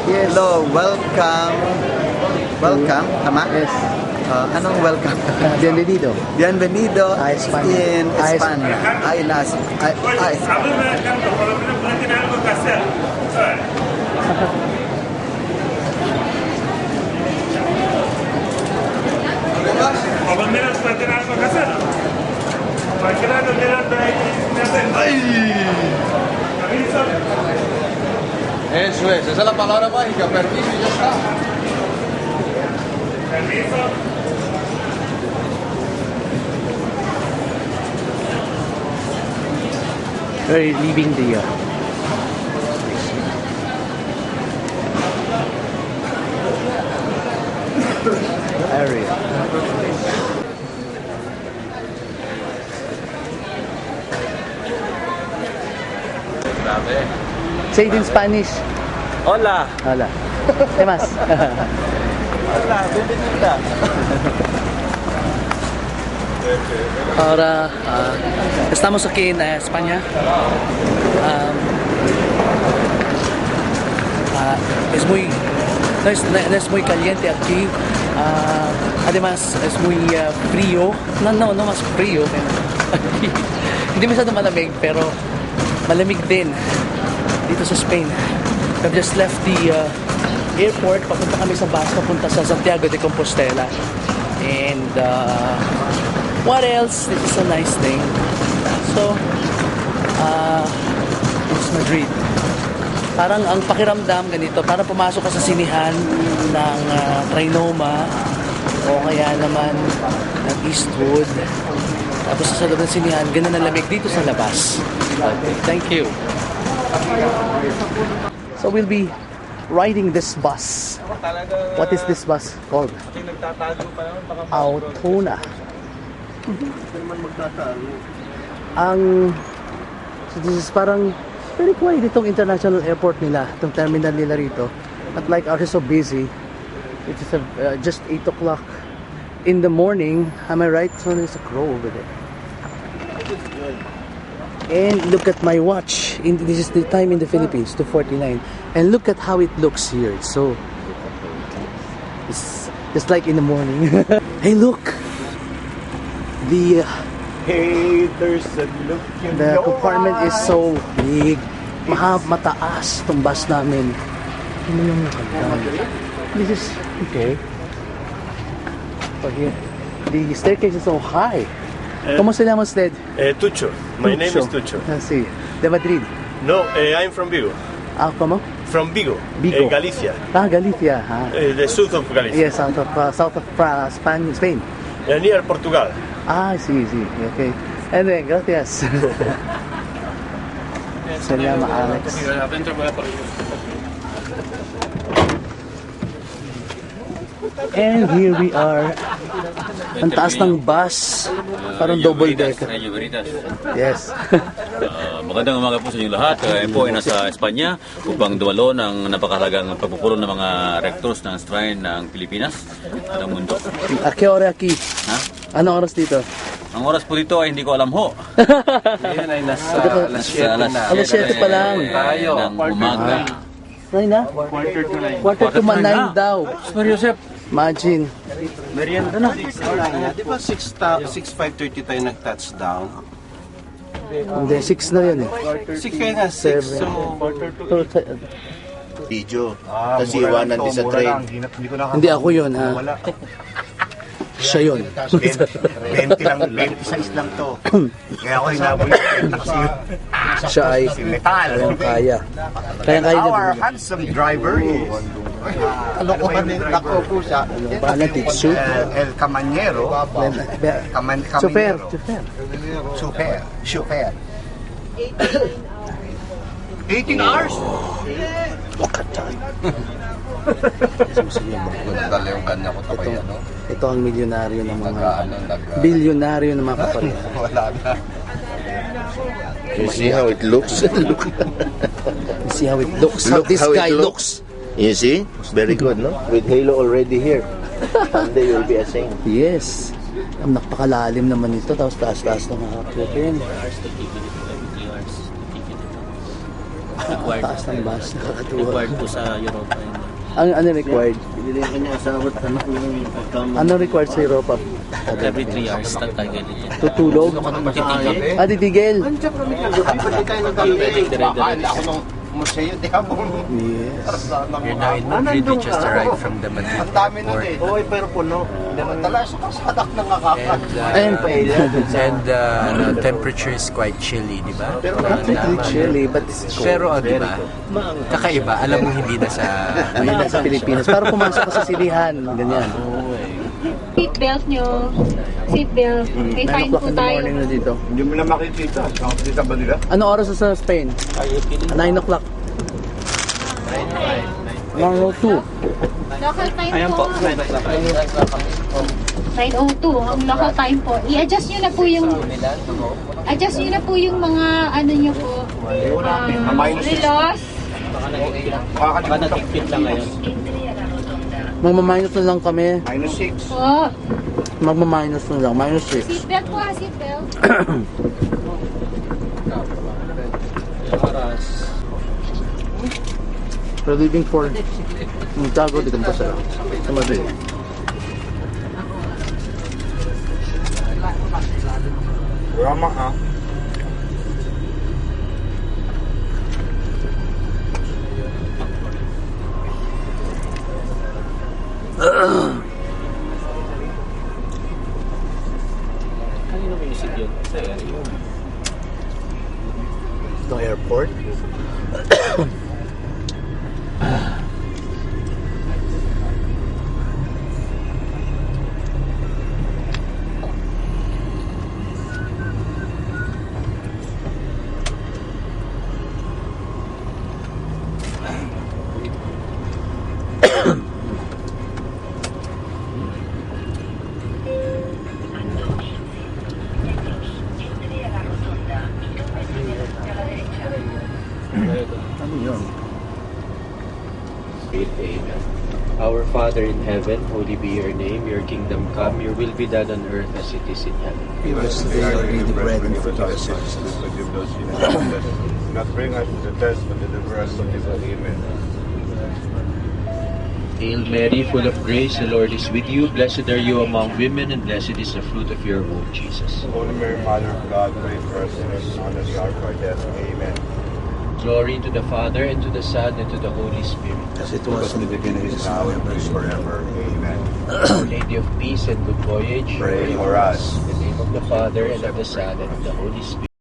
Hello, welcome. Welcome, tama? Yes. Anong welcome? Bienvenido. Bienvenido A España. in España. Sabe mercado, por lo menos puede tener algo que hacer, ¿sabes? Por lo menos puede tener algo que hacer. Cualquiera que quiera hacer. Eso es, esa es la palabra mágica, permiso y ya está. Permiso. We're leaving the area. Grabe. Say it in Spanish. Hola. Hola. ¿Qué más? Hola, bienvenida. Ahora estamos aquí en España. Es muy no es muy caliente aquí. Además es muy frío. No más frío. Hindi masyado malamig pero malamig din dito sa Spain. I've just left the airport. Papunta kami sa bus papunta sa Santiago de Compostela. And what else? This is a nice thing. So, it's Madrid. Parang ang pakiramdam ganito, parang pumasok ka sa sinihan ng Trinoma o kaya naman ng Eastwood. Tapos sa loob ng sinihan, ganun ang lamig dito sa labas. Okay, thank you. So we'll be riding this bus. What is this bus called? Autona. So this is parang very quiet itong international airport nila, itong terminal nila rito. Not like ours is so busy. It is just 8 o'clock in the morning. Am I right? So there's a crow over there. And look at my watch. This is the time in the Philippines, 2:49. And look at how it looks here. So it's just like in the morning. Hey, look! The There's a look in the compartment is so big. Mataas itong bus namin. Ano yung nakagdan? This is okay. So here, the staircase is so high. ¿Cómo se llama usted? Tucho. My name is Tucho. Sí. De Madrid. No, I'm from Vigo. ¿Cómo? From Vigo, Vigo. Galicia. Galicia. The south of Galicia. Yes, south of Spain. Near Portugal. Sí. Okay. Anyway, gracias. Se llama Alex. And here we are. Ang taas ng bus. Parang double decker. Yes. Magandang umaga po sa inyong lahat. Ngayon po ay nasa Espanya upang dumalo ng napakahalagang pagpupulong ng mga rectors ng Shrine ng Pilipinas at ng mundo. A qué hora aquí? Ha? Anong oras dito? Ang oras po dito ay hindi ko alam ho. Ngayon ay nasa alas 7 na. Alas 7 pa lang. Ng umaga. 9 na? Quarter to 9 daw. Sir Joseph, Imagine. Merienda na. Di ba 6:5:30 tayo nag-touchdown? Hindi, 6 na yun eh. 6 kayo nga, 6. So, Video. Kasi iwanan din sa train. Hindi ako yun ha. Siya yun. 20 lang, 26 lang to. Kaya ako hinabol kasi Siya ay kayang kaya. Kayang kaya our niya. handsome driver is kalokohan din ako po siya. Bala Titsu. El Camanyero. Super. Super. 18 hours? Look at that. Dala yung kanya ko tapay ano. Ito ang milyonaryo ng mga Bilyonaryo. bilyonaryo ng mga kapatid. Wala na. You see how it looks? You see how it looks. How Look this how it guy looks. looks. You see? Very good, no? With halo already here. Someday you'll be a saint. Yes. Ang napakalalim naman ito. Tapos taas-taas ng mga kapatid. required. Taas ng bus, nakakatuwa. Required po sa Europa. yun. Ano required? Binili ko niya asawa at anak yung pagkama. Ano required sa Europa? Every 3 hours, tayo dito. Tutulog? Titigil. Titigil? Andiyan kami kagabi, ba't di tayo nagkagabi? Bakala ako ng museo, di ako. Yes. You're now in Madrid. We just arrived from the Madrid Ang dami nun airport. eh. Oo, pero puno. Dala sa kasadak ng ngakaka. And temperature is quite chilly, di ba? Not really chilly, but it's cold. Pero, di ba? Kakaiba. Alam mo, hindi na sa... Hindi na sa Pilipinas. Para pumasok ka sa silihan. Ganyan. Seatbelt nyo. Seatbelt. May 9 fine o'clock po in the tayo. morning na dito. Hindi mo na makikita. Nakakita ba nila? Ano oras na sa Spain? 9 o'clock. 1:02. Local time po. 9:02. Ang local time po. I-adjust nyo na po yung... Adjust nyo na po yung mga ano nyo po. Relos. Baka natikpit lang ngayon. Magmaminus na lang kami. -6. Po. Magmaminus na lang. -6. Seatbelt po ha, seatbelt. We're leaving for Tago de Compostela. Sa Madrid. Rama ha. Kanino may isip yun? The airport. Our Father in heaven, holy be your name, your kingdom come, your will be done on earth as it is in heaven. Give us today our daily bread and forgive us our sins. Forgive those who sin. Not bring us to the test, but deliver us from evil. Amen. Hail Mary, full of grace, the Lord is with you. Blessed are you among women, and blessed is the fruit of your womb, Jesus. Holy Mary, Mother of God, pray for us sinners, now and at the hour of our death. Amen. Glory to the Father, and to the Son, and to the Holy Spirit. As it was in the beginning, is now, and is forever. Amen. Our Lady of Peace and Good Voyage. Pray for us. In the name of the Father, and of the Son, and of the Holy Spirit.